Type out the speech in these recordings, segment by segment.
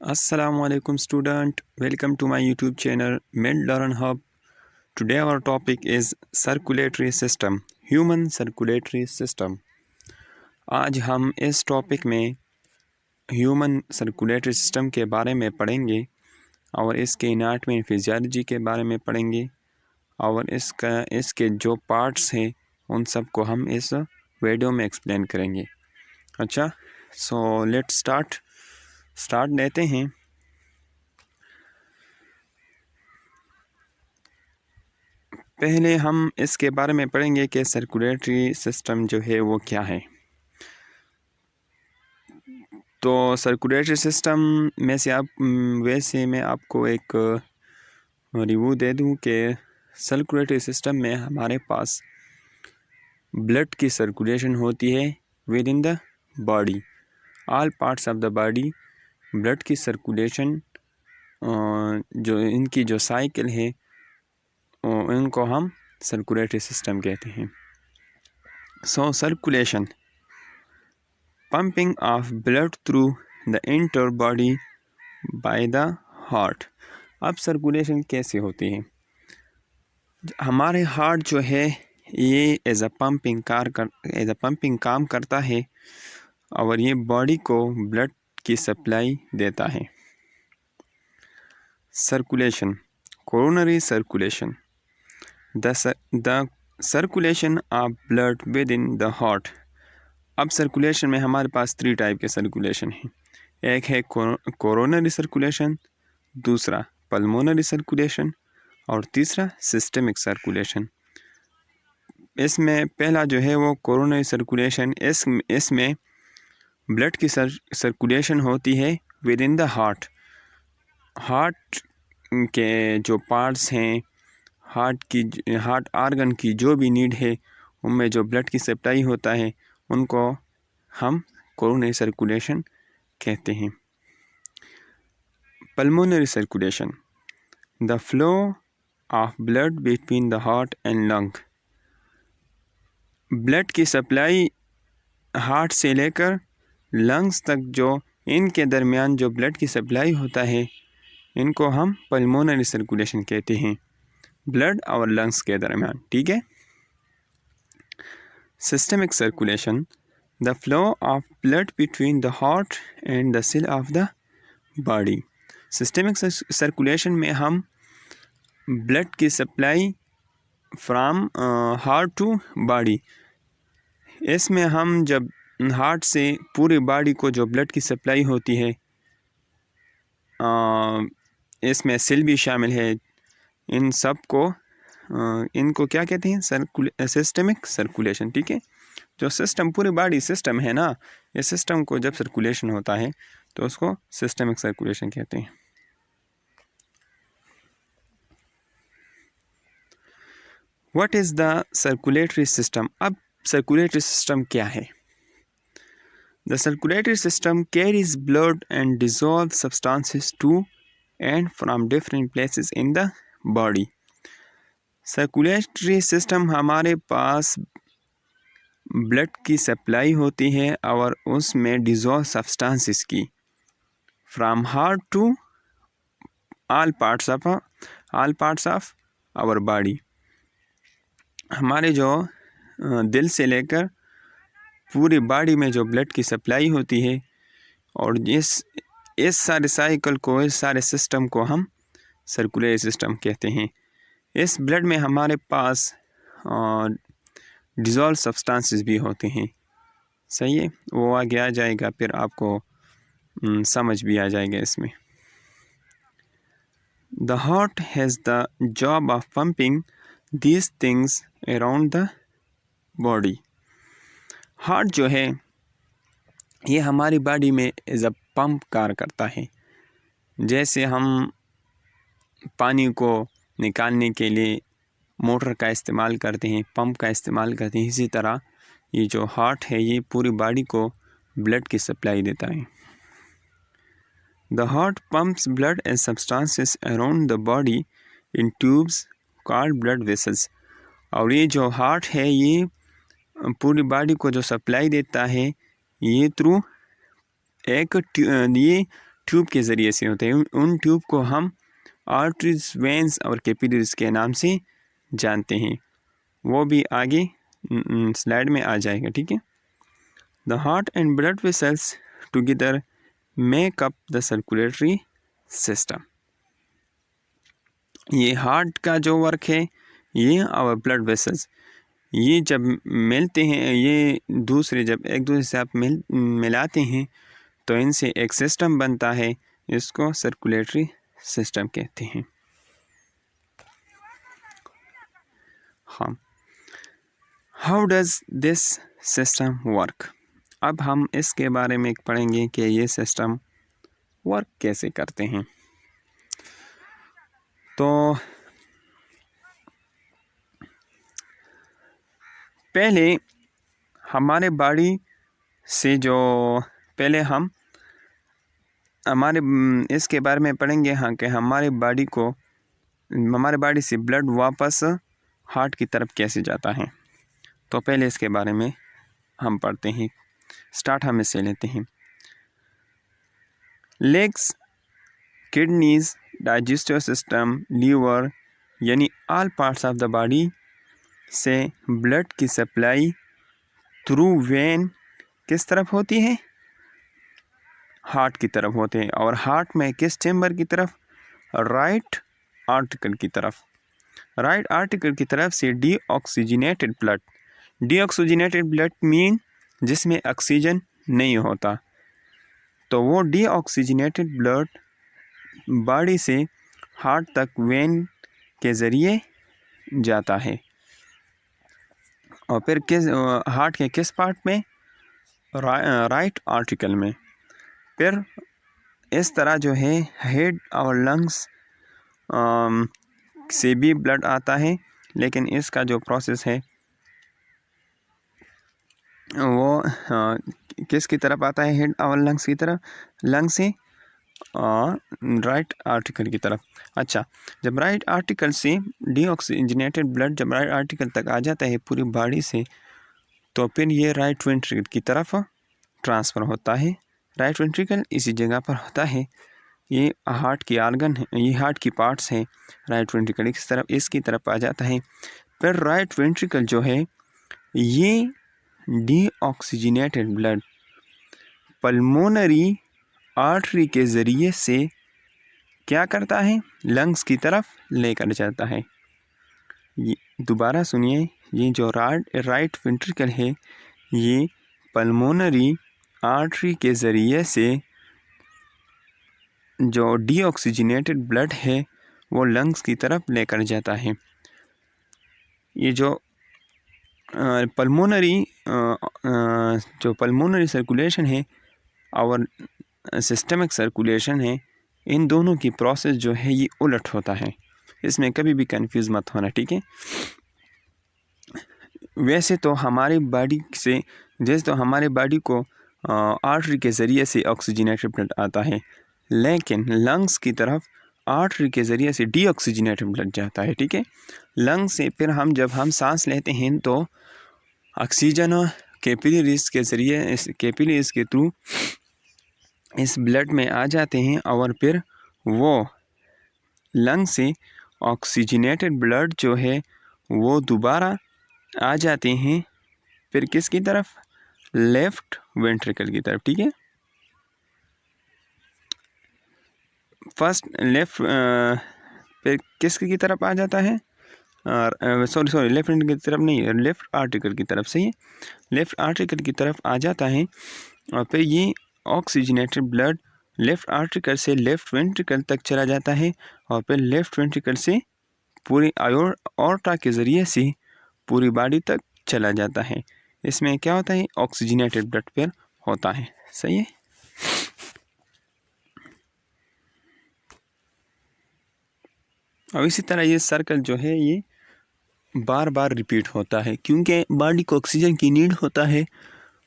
Assalamu alaikum student, welcome to my YouTube channel Med Learn Hub. Today our topic is circulatory system, human circulatory system. आज हम इस topic में human circulatory system के बारे में पढ़ेंगे और इसके एनाटॉमी एंड फिजियोलॉजी के बारे में पढ़ेंगे और इसके जो पार्ट्स हैं उन सब को हम इस वीडियो में एक्सप्लेन करेंगे। अच्छा, सो लेट्स स्टार्ट लेते हैं। पहले हम इसके बारे में पढ़ेंगे कि सर्कुलेटरी सिस्टम जो है वो क्या है। तो सर्कुलेटरी सिस्टम में से मैं आपको एक रिव्यू दे दूं कि सर्कुलेटरी सिस्टम में हमारे पास ब्लड की सर्कुलेशन होती है with in the body, all parts of the body. Blood की सर्कुलेशन जो इनकी जो साइकिल है इनको हम सर्कुलेटरी सिस्टम कहते हैं। सो circulation, pumping of blood through the entire body by the heart। अब सर्कुलेशन कैसे होती है? हमारे हार्ट जो है ये एज अ पंपिंग काम करता है और ये बॉडी को ब्लड की सप्लाई देता है। Circulation, coronary circulation, the circulation of blood with in the heart. अब सर्कुलेशन में हमारे पास 3 टाइप के सर्कुलेशन हैं। एक है कोरोनरी सर्कुलेशन, दूसरा पल्मोनरी सर्कुलेशन और तीसरा सिस्टमिक सर्कुलेशन। इसमें पहला जो है वो कोरोनरी सर्कुलेशन, इसमें ब्लड की सर्कुलेशन होती है with in the heart. Heart के जो पार्ट्स हैं, हार्ट आर्गन की जो भी नीड है उनमें जो ब्लड की सप्लाई होता है उनको हम कोरोनरी सर्कुलेशन कहते हैं। Pulmonary circulation, the flow of blood between the heart and lung. Blood की सप्लाई हार्ट से लेकर लंग्स तक जो इनके दरमियान जो ब्लड की सप्लाई होता है इनको हम पल्मोनरी सर्कुलेशन कहते हैं, ब्लड और लंग्स के दरमियान। ठीक है। Systemic circulation, the flow of blood between the heart and the cell of the body। Systemic circulation में हम ब्लड की supply from heart to body, इसमें हम जब हार्ट से पूरी बॉडी को जो ब्लड की सप्लाई होती है इसमें सेल भी शामिल है, इन सब को इनको क्या कहते हैं? Systemic circulation. ठीक है। जो सिस्टम पूरी बॉडी सिस्टम है ना, इस सिस्टम को जब सर्कुलेशन होता है तो उसको सिस्टमिक सर्कुलेशन कहते हैं। What is the circulatory system? अब सर्कुलेटरी सिस्टम क्या है? The circulatory system carries blood and dissolve substances to and from different places in the body. Circulatory system हमारे पास ब्लड की सप्लाई होती है और उसमें डिजॉल्व सब्सटेंसेस की from heart to all parts of our body. हमारे जो दिल से लेकर पूरी बॉडी में जो ब्लड की सप्लाई होती है और इस सारे साइकिल को, इस सारे सिस्टम को हम सर्कुलेटरी सिस्टम कहते हैं। इस ब्लड में हमारे पास डिज़ोल्व सब्सटेंसेस भी होते हैं। सही है, वो आगे आ जाएगा, फिर आपको समझ भी आ जाएगा इसमें। The heart has the job of pumping these things around the body. Heart जो है ये हमारी बॉडी में एज अ पंप कार्य करता है। जैसे हम पानी को निकालने के लिए मोटर का इस्तेमाल करते हैं, पंप का इस्तेमाल करते हैं, इसी तरह ये जो हार्ट है ये पूरी बॉडी को ब्लड की सप्लाई देता है। The heart pumps blood and substances around the body in tubes called blood vessels. और ये जो हार्ट है ये पूरी बॉडी को जो सप्लाई देता है ये थ्रू ये ट्यूब के ज़रिए से होते हैं। उन ट्यूब को हम आर्टरीज, वेंस और कैपिलरीज के नाम से जानते हैं। वो भी आगे स्लाइड में आ जाएगा, ठीक है। The heart and blood vessels together make up the circulatory system. ये हार्ट का जो वर्क है, ये और ब्लड वेसल्स, ये जब मिलते हैं, ये दूसरे जब एक दूसरे से आप मिलाते हैं तो इनसे एक सिस्टम बनता है, इसको सर्कुलेटरी सिस्टम कहते हैं। हाँ, how does this system work. अब हम इसके बारे में पढ़ेंगे कि ये सिस्टम वर्क कैसे करते हैं। तो पहले हमारे बॉडी से जो पहले हम हमारे इसके बारे में पढ़ेंगे, हाँ, कि हमारे बॉडी से ब्लड वापस हार्ट की तरफ कैसे जाता है। तो पहले इसके बारे में हम पढ़ते हैं। स्टार्ट हम इससे लेते हैं। Legs, kidneys, digestive system, liver, यानी all parts of the body से ब्लड की सप्लाई थ्रू वेन किस तरफ होती है, हार्ट की तरफ होते हैं। और हार्ट में किस चेम्बर की तरफ, राइट आर्टिकल की तरफ। राइट आर्टिकल की तरफ से डीऑक्सीजनेटेड ब्लड मीन जिसमें ऑक्सीजन नहीं होता, तो वो डीऑक्सीजनेटेड ब्लड बॉडी से हार्ट तक वेन के ज़रिए जाता है। और फिर हार्ट के किस पार्ट में, राइट आर्टिकल में। फिर इस तरह जो है हेड और लंग्स से भी ब्लड आता है, लेकिन इसका जो प्रोसेस है वो किसकी तरफ आता है, हेड और लंग्स की तरफ, लंग से राइट आर्टिकल की तरफ। अच्छा, जब राइट आर्टिकल से डीऑक्सीजनेटेड ब्लड जब राइट आर्टिकल तक आ जाता है पूरी बॉडी से, तो फिर ये राइट वेंट्रिकल की तरफ ट्रांसफ़र होता है। राइट वेंट्रिकल इसी जगह पर होता है। ये हार्ट की आर्गन है, ये हार्ट की पार्ट्स हैं। राइट वेंट्रिकल इस तरफ, इसकी तरफ आ जाता है। फिर राइट वेंट्रिकल जो है ये डीऑक्सीजनेटेड ब्लड पल्मोनरी आर्टरी के ज़रिए से क्या करता है, लंग्स की तरफ लेकर जाता है। दोबारा सुनिए, ये जो राइट वेंट्रिकल है ये पल्मोनरी आर्टरी के ज़रिए से जो डीऑक्सीजनेटेड ब्लड है वो लंग्स की तरफ लेकर जाता है। ये जो पल्मोनरी सर्कुलेशन है और सिस्टमिक सर्कुलेशन है, इन दोनों की प्रोसेस जो है ये उलट होता है। इसमें कभी भी कंफ्यूज मत होना, ठीक है। वैसे तो हमारी बॉडी से जैसे तो हमारे बॉडी को आर्टरी के ज़रिए से ऑक्सीजनेटेड ब्लड आता है, लेकिन लंग्स की तरफ आर्टरी के ज़रिए से डीऑक्सीजनेटेड ब्लड जाता है, ठीक है। लंग्स से फिर जब हम सांस लेते हैं तो ऑक्सीजन कैपिलरीज के ज़रिए, कैपिलरीज के थ्रू इस ब्लड में आ जाते हैं और फिर वो लंग से ऑक्सीजनेटेड ब्लड जो है वो दोबारा आ जाते हैं फिर किसकी तरफ, लेफ़्ट वेंट्रिकल की तरफ, ठीक है। फर्स्ट लेफ़्ट फिर किसकी की तरफ आ जाता है, सॉरी लेफ़्ट वेंट्रिकल की तरफ नहीं, लेफ़्ट आर्टिकल की तरफ से, लेफ़्ट आर्टिकल की तरफ आ जाता है। और फिर ये ऑक्सीजनेटेड ब्लड लेफ़्ट आर्टिकल से लेफ़्ट वेंट्रिकल तक चला जाता है और फिर लेफ़्ट वेंट्रिकल से पूरी आयोर्टा के ज़रिए से पूरी बॉडी तक चला जाता है। इसमें क्या होता है, ऑक्सीजनेटेड ब्लड फिर होता है, सही है। और इसी तरह ये सर्कल जो है ये बार बार रिपीट होता है क्योंकि बॉडी को ऑक्सीजन की नीड होता है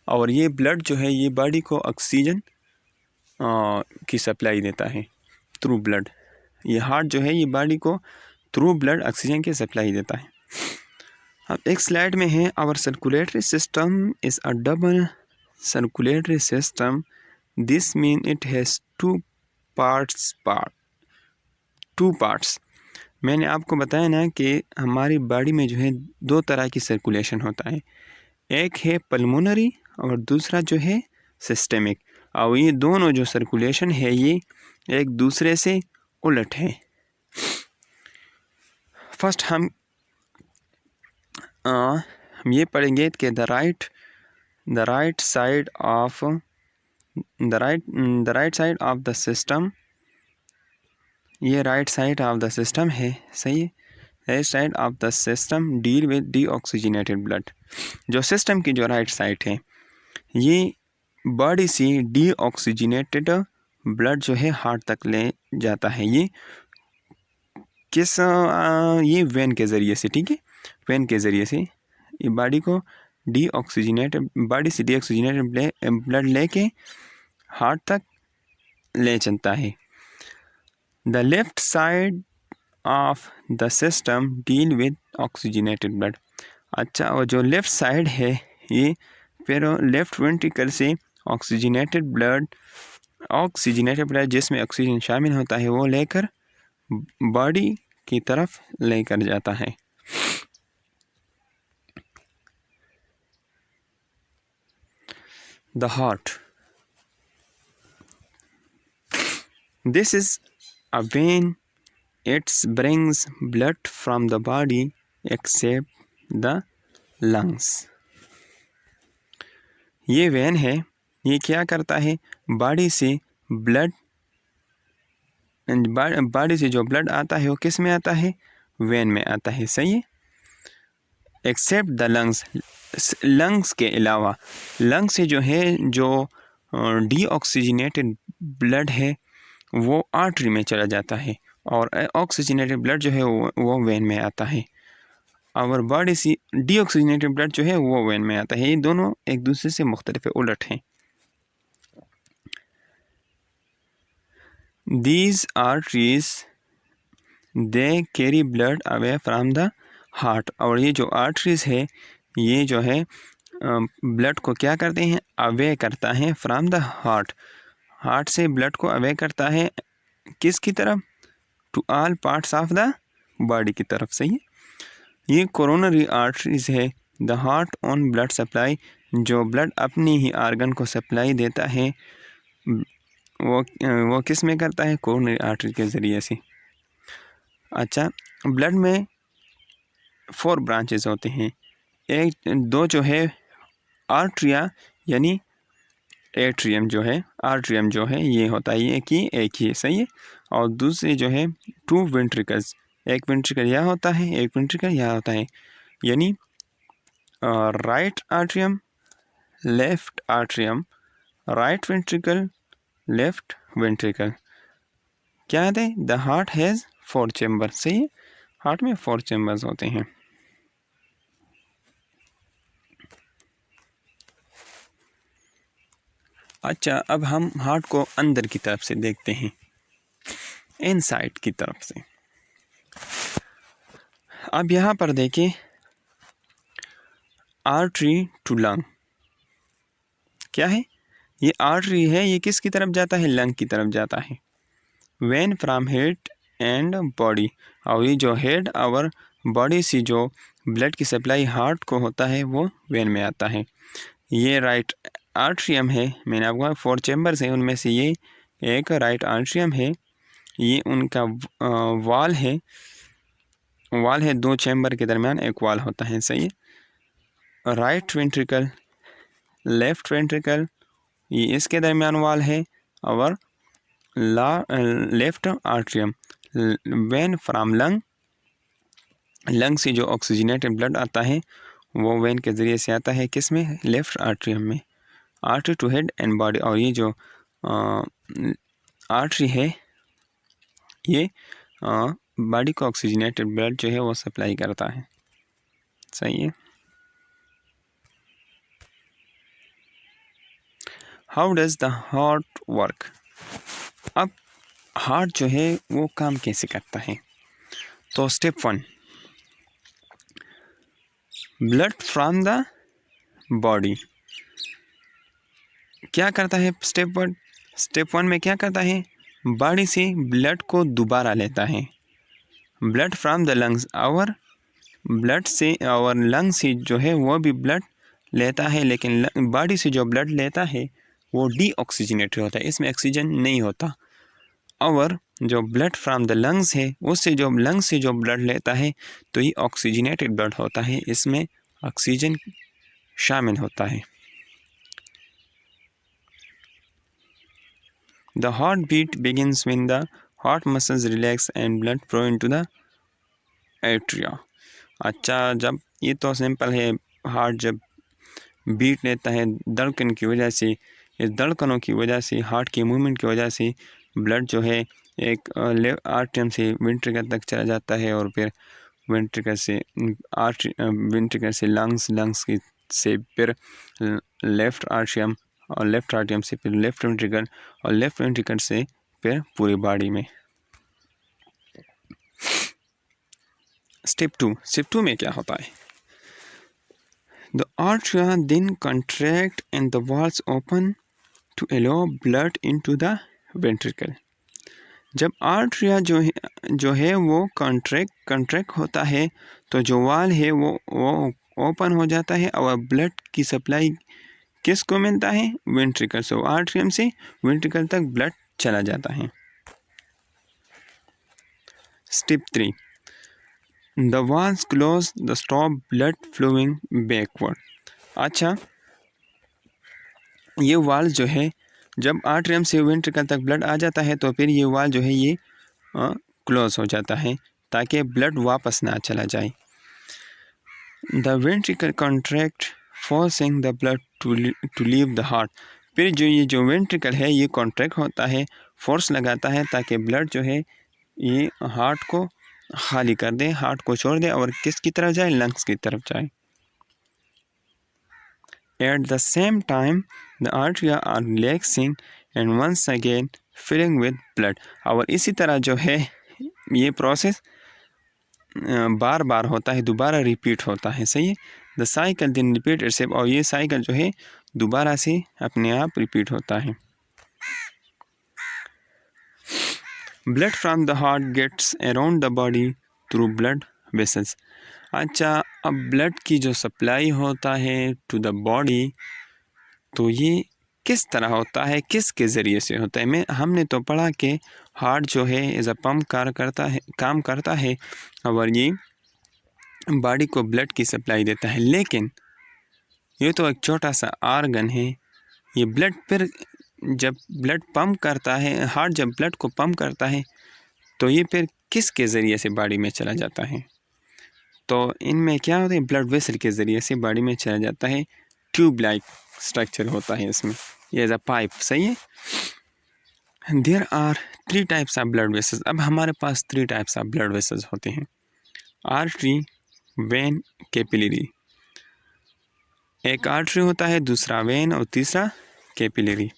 और ये ब्लड जो है ये बॉडी को ऑक्सीजन की सप्लाई देता है थ्रू ब्लड। ये हार्ट जो है ये बॉडी को थ्रू ब्लड ऑक्सीजन की सप्लाई देता है। अब एक स्लाइड में है, our circulatory system is a double circulatory system, this mean it has two two parts. मैंने आपको बताया ना कि हमारी बॉडी में जो है दो तरह की सर्कुलेशन होता है, एक है पल्मोनरी और दूसरा जो है सिस्टेमिक। और ये दोनों जो सर्कुलेशन है ये एक दूसरे से उलट है। फर्स्ट हम ये पढ़ेंगे कि the right side of the system, ये right side of the system है, सही है। Right side of the system deal with deoxygenated blood. जो सिस्टम की जो राइट साइड है ये बॉडी से डीऑक्सीजनेटेड ब्लड जो है हार्ट तक ले जाता है। ये किस ये वेन के ज़रिए से, ठीक है, वेन के ज़रिए से ये बॉडी से डीऑक्सीजनेटेड ब्लड लेके हार्ट तक ले चलता है। The left side of the system deal with oxygenated blood. अच्छा, और जो लेफ़्ट साइड है ये फिर लेफ़्ट वेंट्रिकल से ऑक्सीजनेटेड ब्लड जिसमें ऑक्सीजन शामिल होता है वो लेकर बॉडी की तरफ लेकर जाता है। The heart, this is a when, it brings blood from the body except the lungs। ये वेन है, ये क्या करता है, बॉडी से जो ब्लड आता है वो किस में आता है, वेन में आता है, सही है। एक्सेप्ट द लंग्स के अलावा, लंग्स से जो है जो डीऑक्सीजनेटेड ब्लड है वो आर्टरी में चला जाता है और ऑक्सीजनेटेड ब्लड जो है वो वेन में आता है। और बॉडी से डीऑक्सीजनेटेड ब्लड जो है वो वेन में आता है। ये दोनों एक दूसरे से मुख्तलिफ उलट हैं। These arteries they carry blood away from the heart। और ये जो आर्टरीज है ये जो है ब्लड को क्या करते हैं, अवे करता है फ्रॉम द हार्ट। हार्ट से ब्लड को अवे करता है किसकी तरफ, to all parts of the body की तरफ, सही है। ये कोरोनरी आर्टरीज है। The heart on blood supply, जो ब्लड अपनी ही आर्गन को सप्लाई देता है वो किस में करता है, कोरोनरी आर्टरी के ज़रिए से। अच्छा, ब्लड में 4 ब्रांचेस होते हैं, दो जो है आर्ट्रिया यानी एट्रियम जो है, आर्ट्रियम जो है ये होता है एक ही, सही है। और दूसरे जो है 2 वेंट्रिकल्स, एक वेंट्रिकल यहाँ होता है, एक वेंट्रिकल यहाँ होता है, यानी right atrium, left atrium, right ventricle, left ventricle. क्या है, द हार्ट हैज़ 4 चैम्बर, सही है। हार्ट में 4 चैम्बर्स होते हैं। अच्छा, अब हम हार्ट को अंदर की तरफ से देखते हैं, इनसाइड की तरफ से। अब यहाँ पर देखिए, आर्टरी टू लंग, क्या है, ये आर्टरी है, ये किसकी तरफ जाता है, लंग की तरफ जाता है। When from head and body, और ये जो हेड और बॉडी से जो ब्लड की सप्लाई हार्ट को होता है वो वेन में आता है। ये राइट आर्ट्रियम है, मैंने आपको 4 चैम्बर्स हैं, उनमें से ये एक राइट आर्ट्रियम है। ये उनका वाल है 2 चैम्बर के दरमियान एक वाल होता है, सही है। राइट वेंट्रिकल, लेफ्ट वेंट्रिकल, ये इसके दरमियान वाल है। और left atrium, when from lung से जो ऑक्सीजनेटेड ब्लड आता है वो वेन के ज़रिए से आता है, किस में, लेफ्ट आर्ट्रियम में। Artery to head and body, और ये जो आर्टरी है ये बॉडी को ऑक्सीजनेटेड ब्लड जो है वो सप्लाई करता है, सही है। How does the heart work. अब हार्ट जो है वो काम कैसे करता है, तो step 1, blood from the body क्या करता है। स्टेप 1 में क्या करता है, बॉडी से ब्लड को दोबारा लेता है। ब्लड फ्रॉम द लंग्स, और ब्लड से और लंग से जो है वो भी ब्लड लेता है, लेकिन बॉडी से जो ब्लड लेता है वो डीऑक्सीजनेटेड होता है, इसमें ऑक्सीजन नहीं होता। और जो ब्लड फ्रॉम द लंग्स है उससे जो लंग्स से जो ब्लड लेता है तो ये ऑक्सीजनेटेड ब्लड होता है, इसमें ऑक्सीजन शामिल होता है। The heartbeat begins when the heart muscles relax and blood flow into the atria। अच्छा, जब ये तो सिंपल है, हार्ट जब बीट लेता है धड़कन की वजह से, इस धड़कनों की वजह से, हार्ट की मूवमेंट की वजह से ब्लड जो है एक आर्टरियम से वेंट्रिकल तक चला जाता है, और फिर वेंट्रिकल से लंग्स की से फिर लेफ्ट आर्टरियम, और लेफ्ट आर्टरियम से फिर लेफ्ट वेंट्रिकल, और लेफ्ट वेंट्रिकल से फिर पूरी बॉडी में। स्टेप टू में क्या होता है? The atria then contract and the walls open to allow blood into the ventricle. जब आर्टरिया जो है वो कंट्रैक्ट होता है तो जो वाल है वो ओपन हो जाता है, और ब्लड की सप्लाई किसको मिलता है? वेंट्रिकल से, आर्टरियम से वेंट्रिकल तक ब्लड चला जाता है। Step 3, the valves close the stop blood flowing backward. अच्छा, ये वाल जो है जब आर्टरियम से वेंट्रिकल तक ब्लड आ जाता है तो फिर ये वाल जो है ये क्लोज हो जाता है ताकि ब्लड वापस ना चला जाए। The ventricle contract forcing the blood to leave the heart. फिर जो वेंट्रिकल है ये कॉन्ट्रैक्ट होता है, फोर्स लगाता है ताकि ब्लड जो है ये हार्ट को खाली कर दे, हार्ट को छोड़ दे, और किसकी तरफ जाए? लंग्स की तरफ जाए। At the same time the atria are relaxing and once again filling with blood. और इसी तरह जो है ये प्रोसेस बार बार होता है, दोबारा रिपीट होता है। सही है, द साइकिल दिन रिपीट इटसेल्फ, और ये साइकिल जो है दोबारा से अपने आप रिपीट होता है। Blood from the heart gets around the body through blood vessels. अच्छा, अब ब्लड की जो सप्लाई होता है टू द बॉडी तो ये किस तरह होता है, किसके ज़रिए से होता है? हमने तो पढ़ा कि हार्ट जो है एज अ पम्प काम करता है और ये बॉडी को ब्लड की सप्लाई देता है, लेकिन ये तो एक छोटा सा आर्गन है। ये ब्लड फिर जब ब्लड पंप करता है, हार्ट जब ब्लड को पंप करता है तो ये फिर किसके ज़रिए से बॉडी में चला जाता है? तो इनमें क्या होता है? ब्लड वेसल के ज़रिए से बॉडी में चला जाता है। ट्यूब लाइक स्ट्रक्चर होता है इसमें, ये एज अ पाइप। सही है। There are 3 types of blood vessels. अब हमारे पास 3 टाइप्स ऑफ ब्लड वेसल्स होते हैं, आर्टरी, वेन, कैपिलरी। एक आर्टरी होता है, दूसरा वेन और तीसरा कैपिलरी।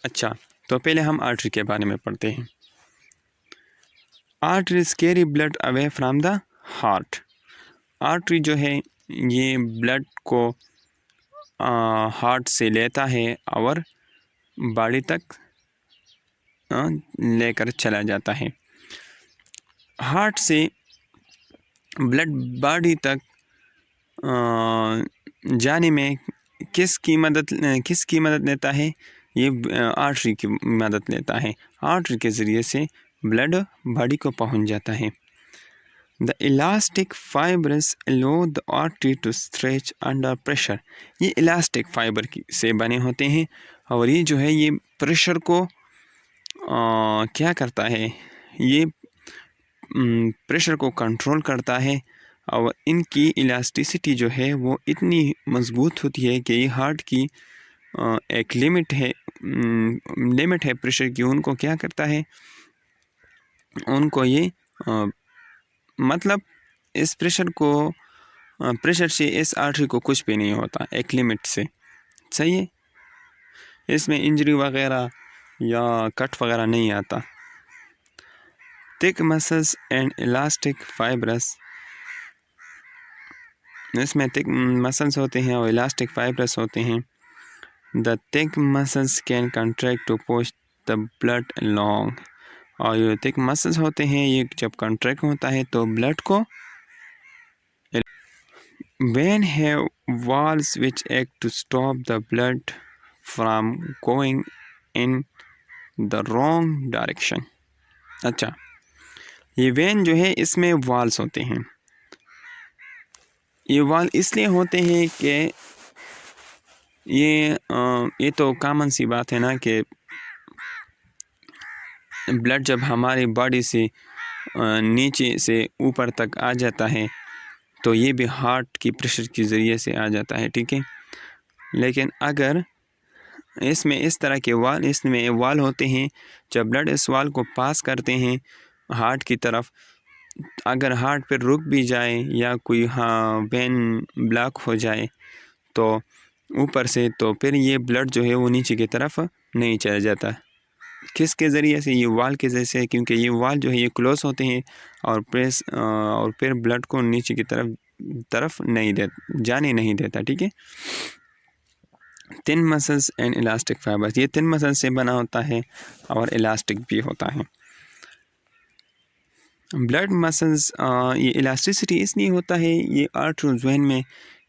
अच्छा, तो पहले हम आर्टरी के बारे में पढ़ते हैं। Arteries carry blood away from the heart. Artery जो है ये ब्लड को हार्ट से लेता है और बॉडी तक लेकर चला जाता है। हार्ट से ब्लड बॉडी तक जाने में किसकी मदद लेता है? ये आर्टरी की मदद लेता है। आर्टरी के ज़रिए से ब्लड बॉडी को पहुंच जाता है। The elastic fibres allow the artery to stretch under pressure. ये इलास्टिक फाइबर से बने होते हैं और ये जो है ये प्रेशर को क्या करता है? ये प्रेशर को कंट्रोल करता है, और इनकी इलास्टिसिटी जो है वो इतनी मज़बूत होती है कि ये हार्ट की एक लिमिट है प्रेशर की। उनको क्या करता है? उनको ये मतलब इस प्रेशर से इस आर्टरी को कुछ भी नहीं होता, एक लिमिट से। सही है, इसमें इंजरी वगैरह या कट वगैरह नहीं आता। Thick muscles and elastic fibrous, इसमें थिक मसल्स होते हैं और इलास्टिक फाइब्रस होते हैं। The thick muscles can contract to push the blood along. और ये thick muscles होते हैं, ये जब contract होता है तो blood को vein have valves which act to stop the blood from going in the wrong direction. अच्छा, ये वेन जो है इसमें वाल्स होते हैं। ये वाल इसलिए होते हैं कि ये तो कॉमन सी बात है ना कि ब्लड जब हमारी बॉडी से नीचे से ऊपर तक आ जाता है तो ये भी हार्ट की प्रेशर के ज़रिए से आ जाता है, ठीक है। लेकिन अगर इसमें इस तरह के वाल इसमें वाल होते हैं, जब ब्लड इस वाल को पास करते हैं हार्ट की तरफ, अगर हार्ट पर रुक भी जाए या कोई वेन ब्लॉक हो जाए तो ऊपर से, तो फिर ये ब्लड जो है वो नीचे की तरफ नहीं चला जाता। किसके ज़रिए से? ये वाल के जैसे, क्योंकि ये वाल जो है ये क्लोज होते हैं और और फिर ब्लड को नीचे की तरफ जाने नहीं देता, ठीक है। Thin muscles and elastic fibres, ये थिन मसल से बना होता है और इलास्टिक भी होता है। ब्लड मसल्स ये इलास्टिसिटी इसलिए होता है ये आर्टरीज वेन में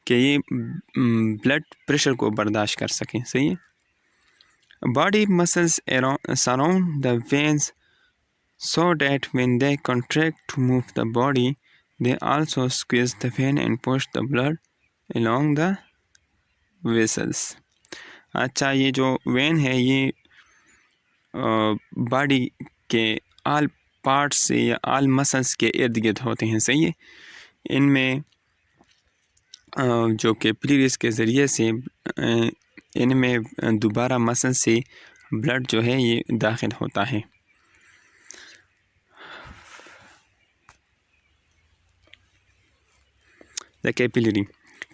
कि ये ब्लड प्रेशर को बर्दाश्त कर सकें, सही है। Body muscles surround the veins so that when they contract to move the body they also squeeze the vein and push the blood along the vessels. अच्छा, ये जो वेन है ये बॉडी के आल पार्ट्स से या आल मसल्स के इर्द गिर्द होते हैं, सही है। इनमें जो कैपिलरीज के ज़रिए से इनमें दोबारा मसल से ब्लड जो है ये दाखिल होता है। The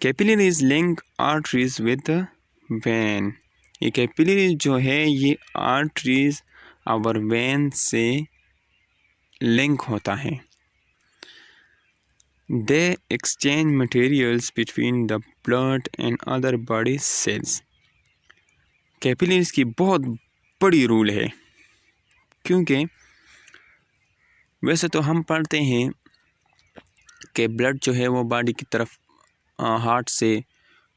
capillaries link arteries with the vein. ये कैपिलरी जो है ये आर्टरीज और वेन से लिंक होता है। They exchange materials between the blood and other body cells. Capillaries की बहुत बड़ी रूल है, क्योंकि वैसे तो हम पढ़ते हैं कि ब्लड जो है वो बॉडी की तरफ हार्ट से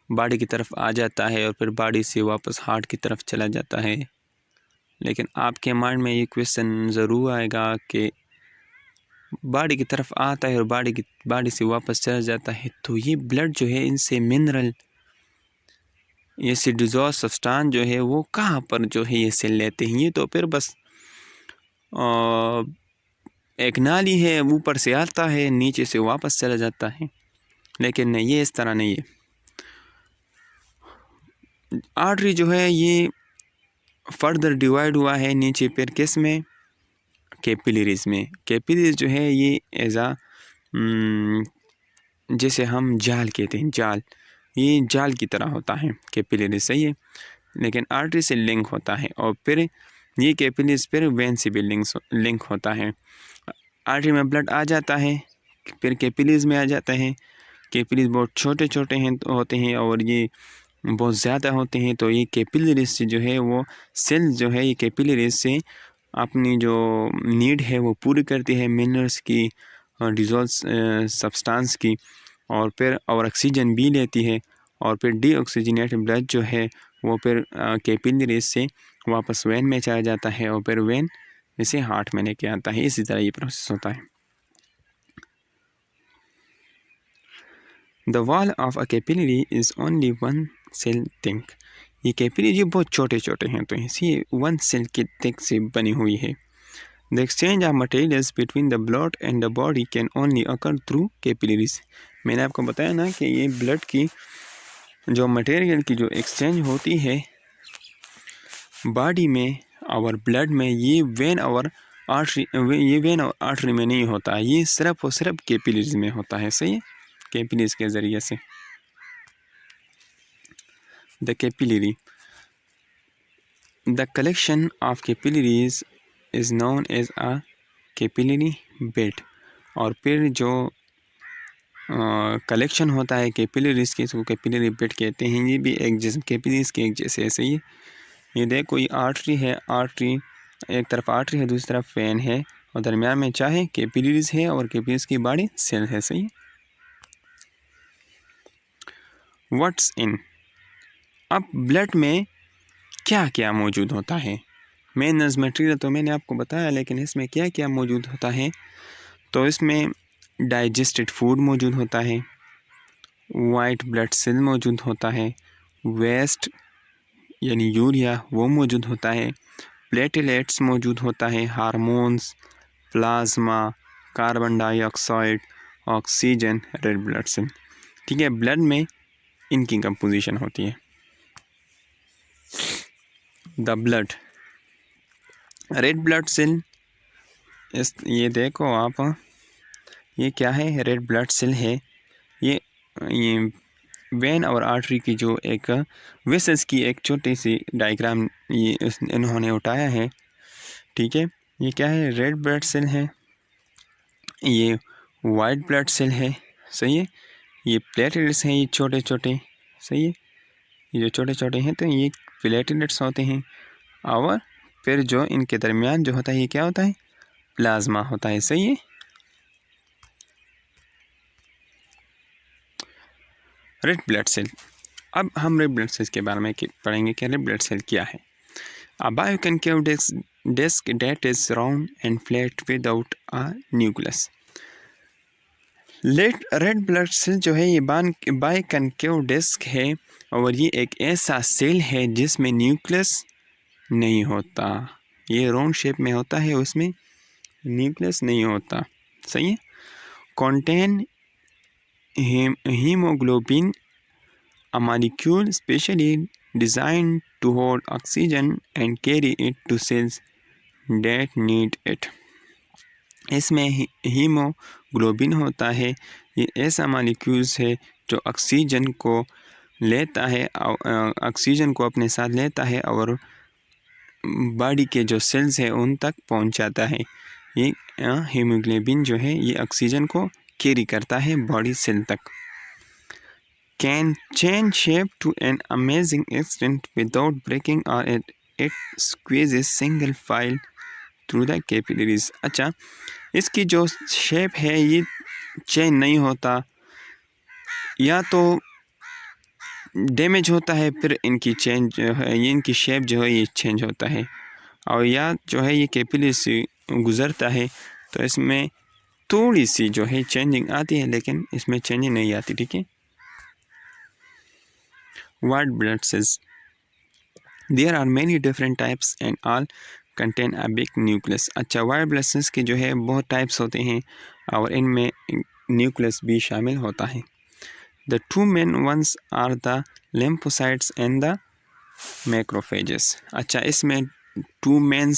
बॉडी की तरफ आ जाता है और फिर बॉडी से वापस हार्ट की तरफ चला जाता है। लेकिन आपके माइंड में ये क्वेश्चन ज़रूर आएगा कि बॉडी की तरफ आता है और बॉडी से वापस चला जाता है, तो ये ब्लड जो है इनसे मिनरल ये से डिज़ॉल्व सब्सटेंस जो है वो कहाँ पर जो है ये सेल लेते हैं। ये तो फिर बस एक नाली है, ऊपर से आता है नीचे से वापस चला जाता है, लेकिन नहीं, ये इस तरह नहीं है। आर्टरी जो है ये फर्दर डिवाइड हुआ है नीचे फिर किस में? कैपिलरीज में। कैपिलरीज जो है ये एज़ा जैसे हम जाल कहते हैं, जाल, ये जाल की तरह होता है कैपिलरीज, सही है। लेकिन आर्टरी से लिंक होता है और फिर ये कैपिलरीज फिर वेन से भी लिंक होता है। आर्टरी में ब्लड आ जाता है फिर कैपिलरीज में आ जाता है। कैपिलरीज बहुत छोटे छोटे होते हैं और ये बहुत ज़्यादा होते हैं, तो ये कैपिलरीज से जो है वो सेल जो है ये कैपिलरीज से अपनी जो नीड है वो पूरी करती है, मिनरल्स की, डिज़ोल्व सब्सटेंस की, और फिर और ऑक्सीजन भी लेती है और फिर डीऑक्सीजनेटेड ब्लड जो है वो फिर कैपिलरीज से वापस वेन में चला जाता है और फिर वेन इसे हार्ट में लेके आता है। इसी तरह ये प्रोसेस होता है। The wall of a capillary is only one cell thick. ये कैपिलरी बहुत छोटे छोटे हैं, तो इसी वन सेल के थिक से बनी हुई है। The exchange of materials between the blood and the body can only occur through capillaries. मैंने आपको बताया ना कि ये ब्लड की जो मटेरियल की जो एक्सचेंज होती है बॉडी में और ब्लड में, ये वेन और आर्टरी में नहीं होता, ये सिर्फ और सिर्फ कैपिलरीज में होता है, सही है, कैपिलरीज के ज़रिए से। The capillary, the collection of capillaries is known as a capillary bed. और फिर जो कलेक्शन होता है कैपिलरीज की, इसको कैपिलरी बेड कहते हैं। ये भी एक जिस्म कैपिलरीज के एक जैसे ऐसे ही। ये देखो ये आर्टरी है, आर्टरी एक तरफ आर्टरी है, दूसरी तरफ वेन है और दरमियान में चाहे कैपिलरीज है और कैपिलरीज की बॉडी सेल है। सही। व्हाट्स इन, अब ब्लड में क्या क्या मौजूद होता है। मेन नज़ मटेरियल तो मैंने आपको बताया, लेकिन इसमें क्या क्या मौजूद होता है। तो इसमें डाइजेस्टेड फूड मौजूद होता है, वाइट ब्लड सेल मौजूद होता है, वेस्ट यानी यूरिया वो मौजूद होता है, प्लेटलेट्स मौजूद होता है, hormones, plasma, carbon dioxide, oxygen, red blood cell. ठीक है, ब्लड में इनकी कंपोजिशन होती है। The blood, red blood cell, ये देखो आप, ये क्या है, रेड ब्लड सेल है। ये वेन और आर्टरी की जो एक वेसल्स की एक छोटी सी डायग्राम ये इन्होंने उठाया है। ठीक है, ये क्या है, रेड ब्लड सेल है, ये वाइट ब्लड सेल है। सही है, ये प्लेटलेट्स हैं, ये छोटे छोटे। सही है, ये जो छोटे छोटे हैं तो ये प्लेटलेट्स होते हैं। और फिर जो इनके दरमियान जो होता है ये क्या होता है, प्लाज्मा होता है। सही है। रेड ब्लड सेल, अब हम रेड ब्लड सेल के बारे में पढ़ेंगे कि रेड ब्लड सेल क्या है। A bioconcave disk that is round and flat without a nucleus. Red blood cell जो है ये बाइकनकेव डिस्क है और ये एक ऐसा सेल है जिसमें न्यूक्लियस नहीं होता। ये राउंड शेप में होता है, उसमें न्यूक्लियस नहीं होता। सही है। contain hemoglobin, a molecule specially designed to hold oxygen and carry it to cells that need it. इसमें हीमोग्लोबिन होता है। ये ऐसा मॉलिक्यूल्स है जो ऑक्सीजन को लेता है, ऑक्सीजन को अपने साथ लेता है और बॉडी के जो सेल्स हैं उन तक पहुंचाता है। ये हीमोग्लोबिन जो है ये ऑक्सीजन को कैरी करता है बॉडी सेल तक। Can change shape to an amazing extent without breaking और it squeezes single file through the capillaries. अच्छा, इसकी जो शेप है ये चेंज नहीं होता, या तो डैमेज होता है फिर इनकी चेंज जो है, ये इनकी शेप जो है ये चेंज होता है, और या जो है ये कैपिलरी से गुज़रता है तो इसमें थोड़ी सी जो है चेंजिंग आती है, लेकिन इसमें चेंजिंग नहीं आती। ठीक है। White blood cells, there are many different types and all contain a big nucleus. अच्छा, वाइट ब्लड सेल्स के जो है बहुत टाइप्स होते हैं और इनमें न्यूक्लियस भी शामिल होता है। The two main ones are the lymphocytes and the macrophages. अच्छा, इसमें टू मेन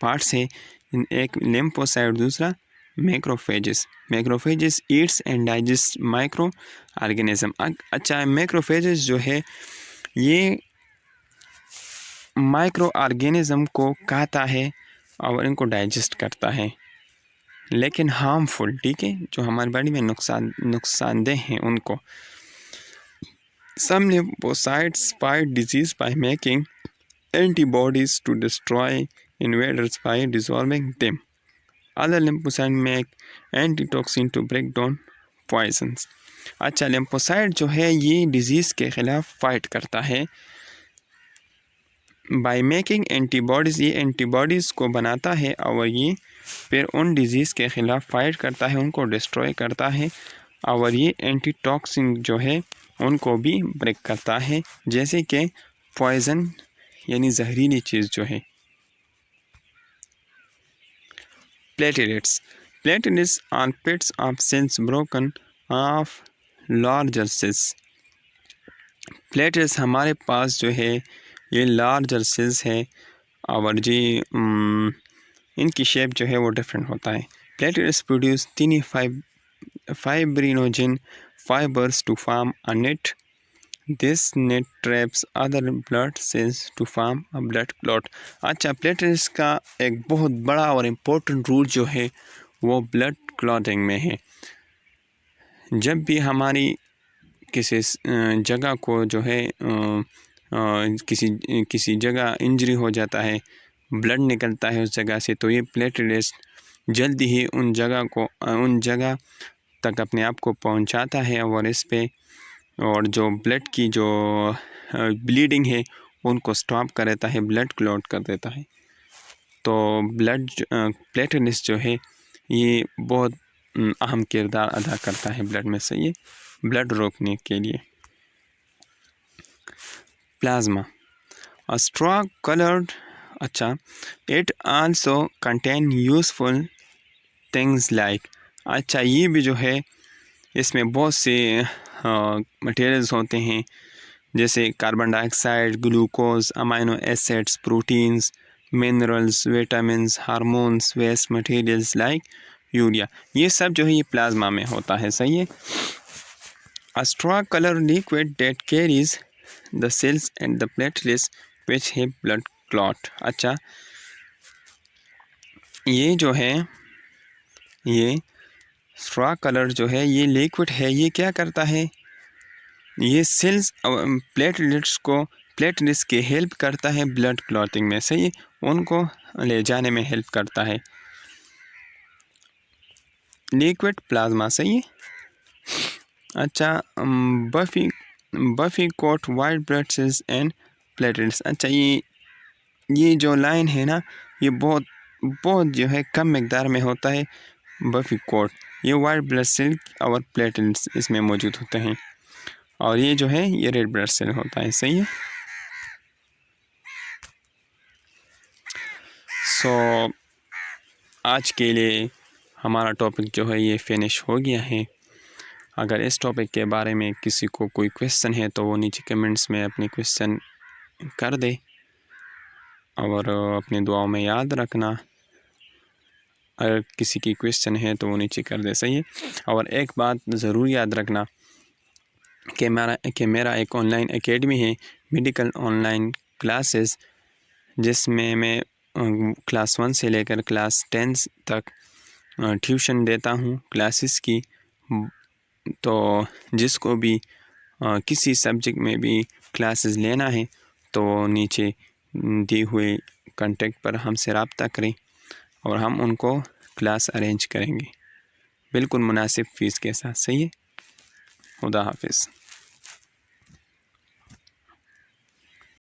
पार्ट्स है, एक लिम्फोसाइट दूसरा macrophages. Macrophages eats and digest microorganism. अच्छा, मैक्रोफेजेस जो है ये माइक्रो ऑर्गेनिज्म को खाता है और इनको डाइजेस्ट करता है, लेकिन हार्मफुल, ठीक है, जो हमारी बॉडी में नुकसानदेह हैं उनको। Some lymphocytes fight disease by making antibodies to destroy invaders by dissolving them. Other lymphocytes make antitoxin to break down poisons. अच्छा, lymphocyte जो है ये डिजीज़ के ख़िलाफ़ फाइट करता है बाय मेकिंग एंटीबॉडीज़। ये एंटीबॉडीज़ को बनाता है और ये फिर उन डिजीज़ के ख़िलाफ़ फाइट करता है, उनको डिस्ट्रॉय करता है, और ये एंटीटॉक्सिन जो है उनको भी ब्रेक करता है, जैसे कि पॉइज़न यानी जहरीली चीज़ जो है। Platelets, platelets are pits of cells broken off larger cells. Platelets हमारे पास जो है ये लार्जर सेल्स है और जी इनकी शेप जो है वो डिफरेंट होता है। Platelets produce tiny fibrinogen fibers to form a net. This net traps other blood cells to form a blood clot. अच्छा, प्लेटलेट्स का एक बहुत बड़ा और इम्पोर्टेंट रोल जो है वो ब्लड क्लॉटिंग में है। जब भी हमारी किसी जगह को जो है किसी जगह इंजरी हो जाता है, ब्लड निकलता है उस जगह से, तो ये प्लेटलेट्स जल्दी ही उन जगह तक अपने आप को पहुंचाता है और इस पे और जो ब्लड की जो ब्लीडिंग है उनको स्टॉप कर देता है, ब्लड क्लॉट कर देता है। तो प्लेटलेट्स जो है ये बहुत अहम किरदार अदा करता है ब्लड में से, ये ब्लड रोकने के लिए। प्लाज्मा स्ट्रॉ कलर्ड, अच्छा, it also contain useful things like, अच्छा ये भी जो है इसमें बहुत से मटेरियल्स होते हैं, जैसे carbon dioxide, glucose, amino acids, proteins, minerals, vitamins, hormones, waste materials like urea, ये सब जो है ये प्लाज्मा में होता है। सही है। A straw color liquid that carries the cells and the platelets which have blood clot, अच्छा ये जो है ये स्ट्रॉ कलर जो है ये लिक्विड है, ये क्या करता है, ये सेल्स प्लेटलेट्स के हेल्प करता है ब्लड क्लॉटिंग में। सही है, उनको ले जाने में हेल्प करता है। लिक्विड प्लाज्मा, सही है। अच्छा, buffy coat white blood cells and platelets, अच्छा ये जो लाइन है ना ये बहुत जो है कम मिकदार में होता है। बफी कोट, ये वाइट ब्लड सेल और प्लेटलेट्स इसमें मौजूद होते हैं, और ये जो है ये रेड ब्लड सेल होता है। सही है। सो आज के लिए हमारा टॉपिक जो है ये फिनिश हो गया है। अगर इस टॉपिक के बारे में किसी को कोई क्वेश्चन है तो वो नीचे कमेंट्स में अपने क्वेश्चन कर दे, और अपनी दुआओं में याद रखना। अगर किसी की क्वेश्चन है तो वो नीचे कर दे। सही है। और एक बात ज़रूर याद रखना कि मेरा एक ऑनलाइन एकेडमी है, मेडिकल ऑनलाइन क्लासेस, जिसमें मैं क्लास 1 से लेकर क्लास 10 तक ट्यूशन देता हूँ क्लासेस की। तो जिसको भी किसी सब्जेक्ट में भी क्लासेस लेना है तो नीचे दिए हुए कांटेक्ट पर हमसे रब्ता करें और हम उनको क्लास अरेंज करेंगे बिल्कुल मुनासिब फ़ीस के साथ। सही है। खुदा हाफिज़।